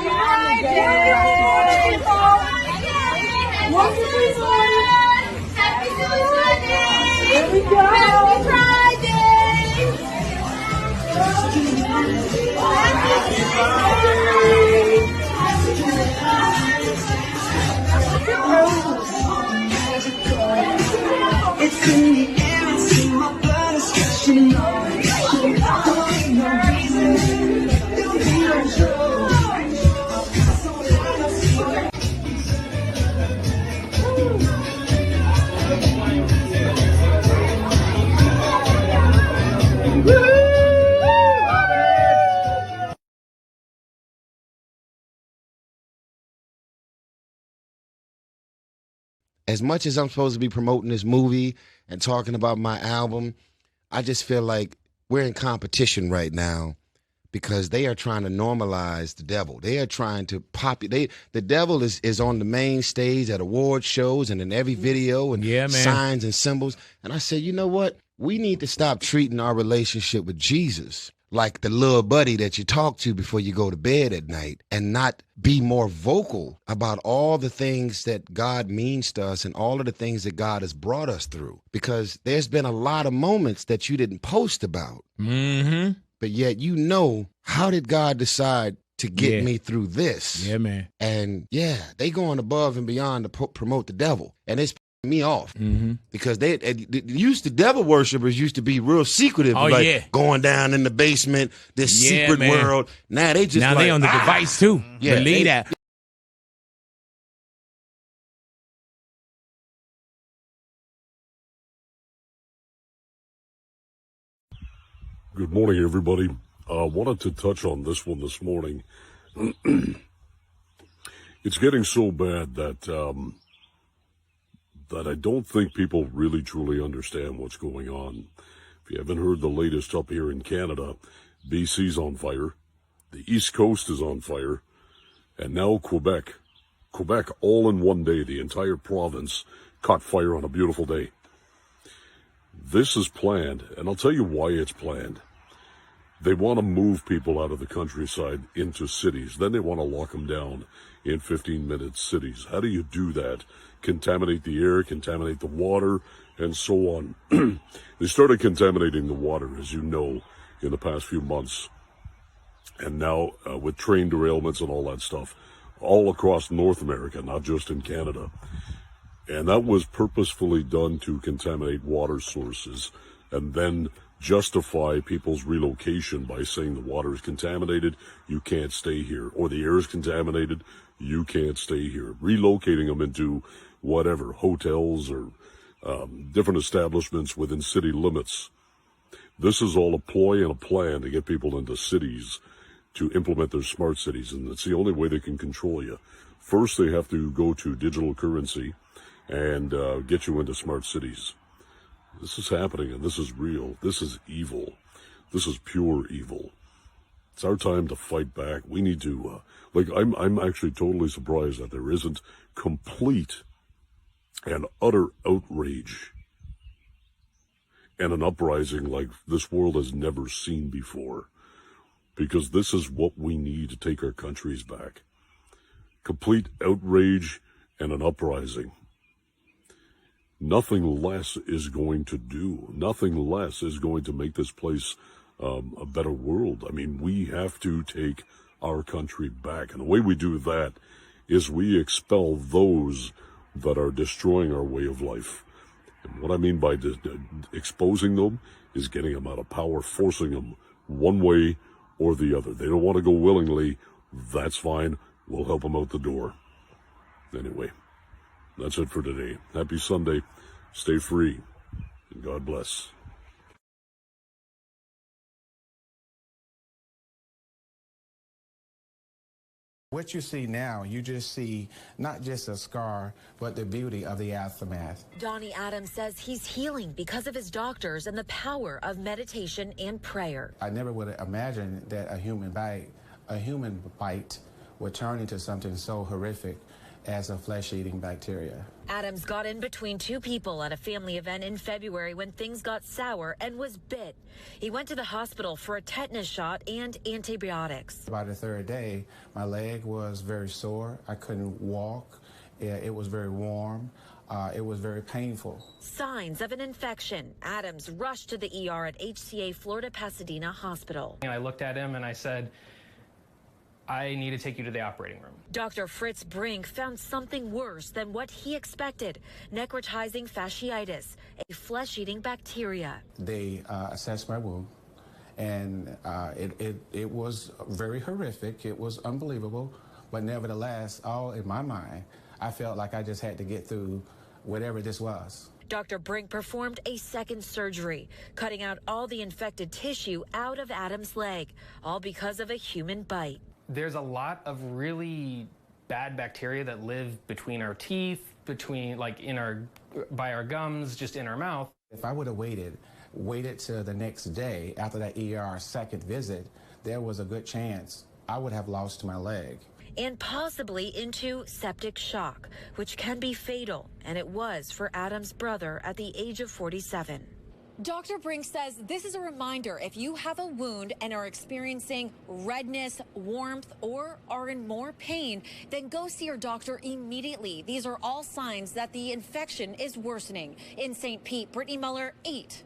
Here we go. Happy Friday. It's in the air, it's in my blood, it's rushing on. No reason, don't be unsure. As much as I'm supposed to be promoting this movie and talking about my album, I just feel like we're in competition right now because they are trying to normalize the devil. They are trying to the devil is on the main stage at award shows and in every video and signs and symbols. And I said, you know what? We need to stop treating our relationship with Jesus like the little buddy that you talk to before you go to bed at night and not be more vocal about all the things that God means to us and all of the things that God has brought us through. Because there's been a lot of moments that you didn't post about. Mm-hmm. But yet, how did God decide to get me through this? Yeah, man. And they going above and beyond to promote the devil. And it's me off because the devil worshipers used to be real secretive, going down in the basement, this secret world. Now they just they on the device too. Yeah, believe that. Good morning, everybody. Wanted to touch on this one this morning. It's getting so bad that I don't think people really truly understand what's going on. If you haven't heard the latest up here in Canada, BC's on fire, the East Coast is on fire, and now Quebec. Quebec all in one day, the entire province caught fire on a beautiful day. This is planned, and I'll tell you why it's planned. They want to move people out of the countryside into cities. Then they want to lock them down in 15-minute cities. How do you do that? Contaminate the air, contaminate the water, and so on. They started contaminating the water, as you know, in the past few months. And now with train derailments and all that stuff, all across North America, not just in Canada. And that was purposefully done to contaminate water sources and then justify people's relocation by saying the water is contaminated, you can't stay here, or the air is contaminated, you can't stay here. Relocating them into whatever, hotels or different establishments within city limits. This is all a ploy and a plan to get people into cities to implement their smart cities, and it's the only way they can control you. First, they have to go to digital currency and get you into smart cities. This is happening, and this is real. This is evil. This is pure evil. It's our time to fight back. We need to, I'm actually totally surprised that there isn't complete and utter outrage and an uprising like this world has never seen before. Because this is what we need to take our countries back. Complete outrage and an uprising. Nothing less is going to do. Nothing less is going to make this place a better world. I mean, we have to take our country back. And the way we do that is we expel those that are destroying our way of life. And what I mean by exposing them is getting them out of power, forcing them one way or the other. They don't want to go willingly. That's fine. We'll help them out the door. Anyway. That's it for today. Happy Sunday. Stay free. And God bless. What you see now, you just see not just a scar, but the beauty of the aftermath. Donnie Adams says he's healing because of his doctors and the power of meditation and prayer. I never would have imagined that a human bite would turn into something so horrific as a flesh-eating bacteria. Adams got in between two people at a family event in February when things got sour and was bit. He went to the hospital for a tetanus shot and antibiotics. By the third day, my leg was very sore. I couldn't walk. It was very warm. It was very painful. Signs of an infection. Adams rushed to the ER at HCA Florida Pasadena Hospital. And I looked at him and I said, I need to take you to the operating room. Dr. Fritz Brink found something worse than what he expected, necrotizing fasciitis, a flesh-eating bacteria. They assessed my wound, and it was very horrific. It was unbelievable, but nevertheless, all in my mind, I felt like I just had to get through whatever this was. Dr. Brink performed a second surgery, cutting out all the infected tissue out of Adam's leg, all because of a human bite. There's a lot of really bad bacteria that live between our teeth, by our gums, just in our mouth. If I would have waited to the next day after that ER second visit, there was a good chance I would have lost my leg. And possibly into septic shock, which can be fatal, and it was for Adam's brother at the age of 47. Dr. Brink says this is a reminder: if you have a wound and are experiencing redness, warmth, or are in more pain, then go see your doctor immediately. These are all signs that the infection is worsening. In St. Pete, Brittany Muller, 8